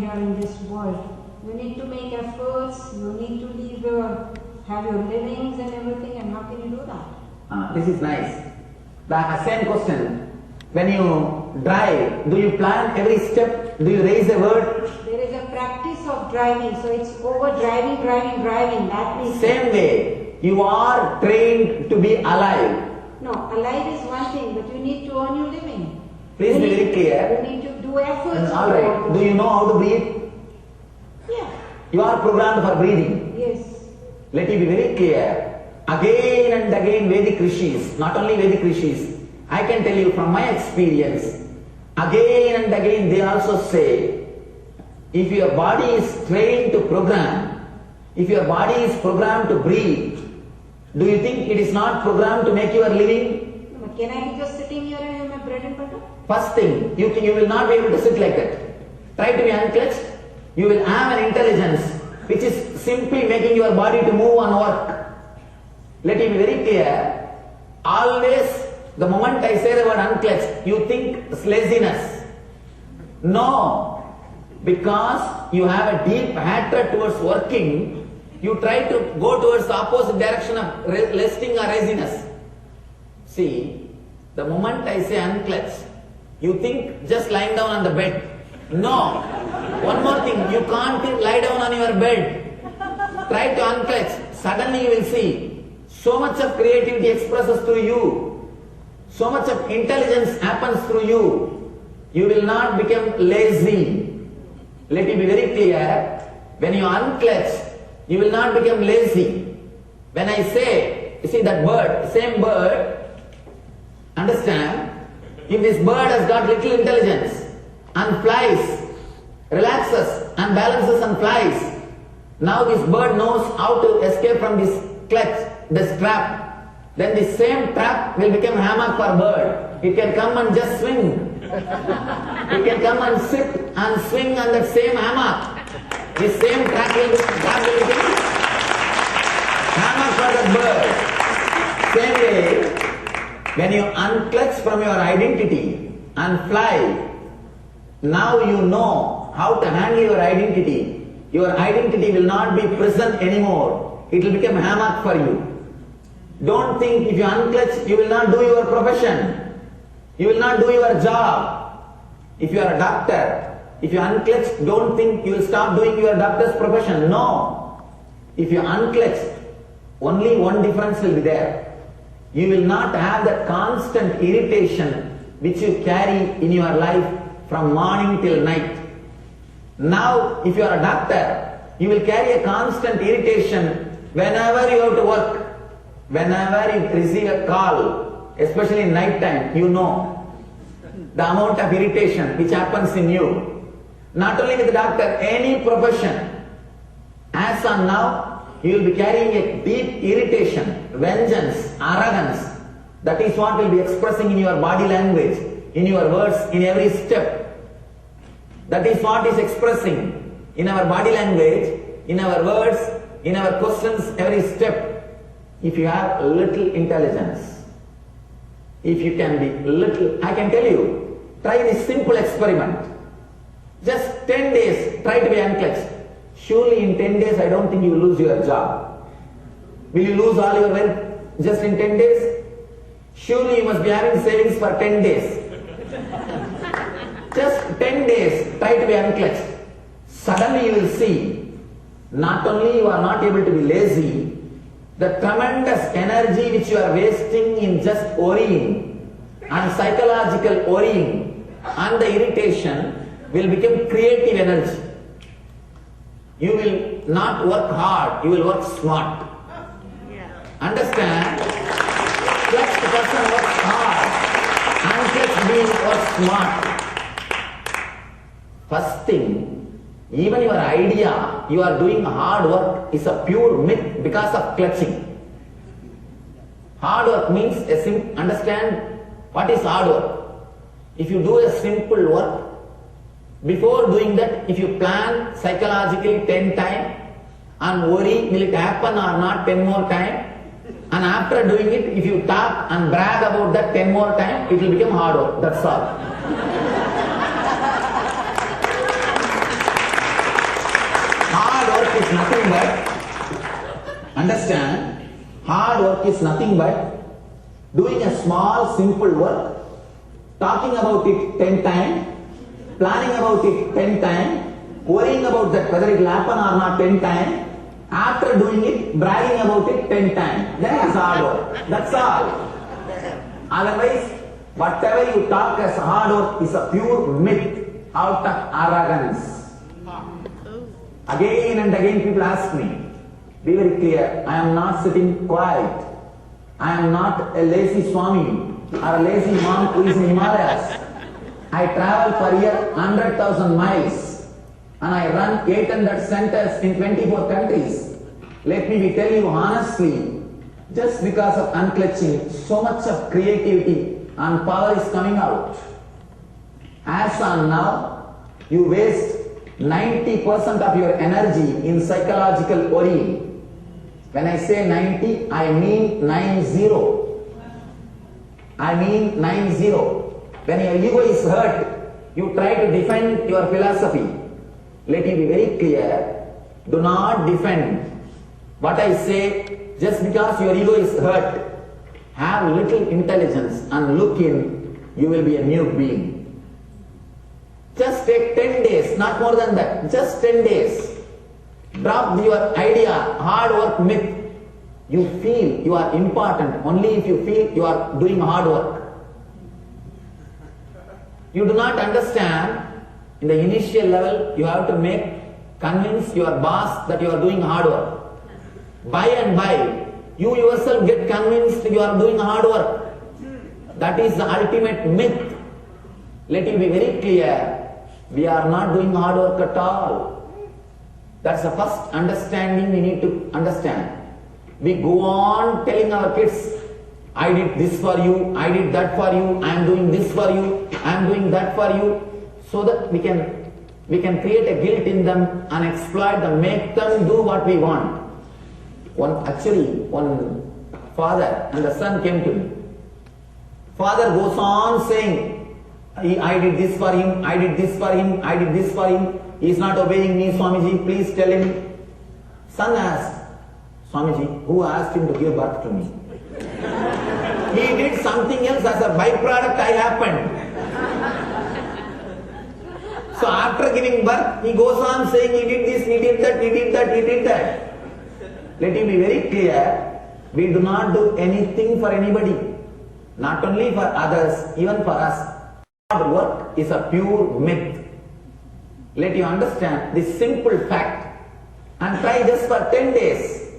you're in this world. You need to make efforts, you need to have your livings and everything, and how can you do that? This is nice. The same question. When you drive, do you plan every step? Do you raise a word? There is a practice of driving, so it's over driving. That means same way, you are trained to be alive. No, alive is one thing, but you need to earn your living. Please be very clear. You need to do efforts. Alright, do you know how to breathe? Yeah. You are programmed for breathing. Yes. Let me be very clear. Again and again Vedic rishis, not only Vedic rishis, I can tell you from my experience, again and again they also say, if your body is trained to program, if your body is programmed to breathe, do you think it is not programmed to make your living? No, can I be just sitting here and have my bread and butter? First thing, you will not be able to sit like that. Try to be unclutched. You will have an intelligence which is simply making your body to move and work. Let me be very clear. Always, the moment I say the word unclutched, you think it's laziness. No. Because you have a deep hatred towards working, you try to go towards the opposite direction of resting or laziness. See, the moment I say unclutched, you think just lying down on the bed. No. One more thing, you can't lie down on your bed. Try to unclutch. Suddenly you will see, so much of creativity expresses through you. So much of intelligence happens through you. You will not become lazy. Let me be very clear. When you unclutch, you will not become lazy. When I say, you see that bird, same bird, understand, if this bird has got little intelligence and flies, relaxes and balances and flies, now this bird knows how to escape from this clutch, this trap. Then the same trap will become hammock for bird. It can come and just swing. It can come and sit and swing on that same hammock. The same trap will become hammock for that bird. Same way, when you unclutch from your identity and fly, now you know how to handle your identity. Your identity will not be present anymore. It will become hammock for you. Don't think if you unclutch, you will not do your profession. You will not do your job. If you are a doctor, if you unclutch, don't think you will stop doing your doctor's profession. No. If you unclutch, only one difference will be there. You will not have that constant irritation which you carry in your life from morning till night. Now, if you are a doctor, you will carry a constant irritation whenever you have to work. Whenever you receive a call, especially in night time, you know the amount of irritation which happens in you. Not only with the doctor, any profession. As on now, you will be carrying a deep irritation, vengeance, arrogance. That is what will be expressing in your body language, in your words, in every step. That is what is expressing in our body language, in our words, in our questions, every step. If you have little intelligence, if you can be little, I can tell you, try this simple experiment. Just 10 days, try to be unclutched. Surely in 10 days, I don't think you will lose your job. Will you lose all your wealth just in 10 days? Surely you must be having savings for 10 days. Just 10 days, try to be unclutched. Suddenly you will see, not only you are not able to be lazy, the tremendous energy which you are wasting in just worrying and psychological worrying and the irritation will become creative energy. You will not work hard, you will work smart. Understand? Clutched person works hard, unclutched being works smart. First thing, even your idea, you are doing hard work is a pure myth because of clutching. Hard work means understand what is hard work. If you do a simple work, before doing that, if you plan psychologically 10 times and worry will it happen or not 10 more times, and after doing it, if you talk and brag about that 10 more times, it will become hard work. That's all. but, understand, hard work is nothing but doing a small, simple work, talking about it 10 times, planning about it 10 times, worrying about that whether it will happen or not 10 times, after doing it, bragging about it 10 times. Then it is hard work. That's all. Otherwise, whatever you talk as hard work is a pure myth out of arrogance. Again and again people ask me, be very clear, I am not sitting quiet. I am not a lazy Swami or a lazy monk who is in Himalayas. I travel per year 100,000 miles and I run 800 centers in 24 countries. Let me tell you honestly, just because of unclutching, so much of creativity and power is coming out. As on now, you waste 90% of your energy in psychological worrying. When I say 90, I mean 90. I mean 90. When your ego is hurt, you try to defend your philosophy. Let me be very clear. Do not defend. What I say, just because your ego is hurt, have little intelligence and look in, you will be a new being. Just take 10 days, not more than that, just 10 days. Drop your idea, hard work myth. You feel you are important only if you feel you are doing hard work. You do not understand, in the initial level, you have to convince your boss that you are doing hard work. By and by, you yourself get convinced you are doing hard work. That is the ultimate myth. Let me be very clear. We are not doing hard work at all. That's the first understanding we need to understand. We go on telling our kids, I did this for you, I did that for you, I am doing this for you, I am doing that for you, so that we can create a guilt in them and exploit them, make them do what we want. One father and the son came to me. Father goes on saying, I did this for him, I did this for him, I did this for him. He is not obeying me, Swamiji, please tell him. Son asked, Swamiji, who asked him to give birth to me? He did something else as a byproduct I happened. So after giving birth, he goes on saying he did this, he did that, he did that, he did that. Let me be very clear, we do not do anything for anybody, not only for others, even for us. Hard work is a pure myth. Let you understand this simple fact and try just for 10 days.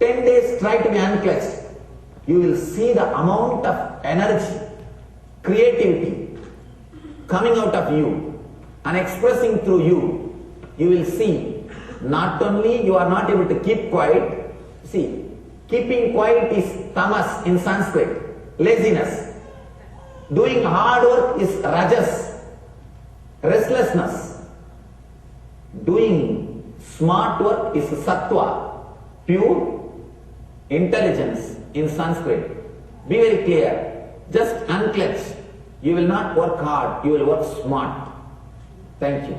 10 days try to be unclutched. You will see the amount of energy, creativity coming out of you and expressing through you. You will see not only you are not able to keep quiet. See, keeping quiet is tamas in Sanskrit, laziness. Doing hard work is rajas, restlessness. Doing smart work is sattva, pure intelligence in Sanskrit. Be very clear. Just unclutch. You will not work hard, you will work smart. Thank you.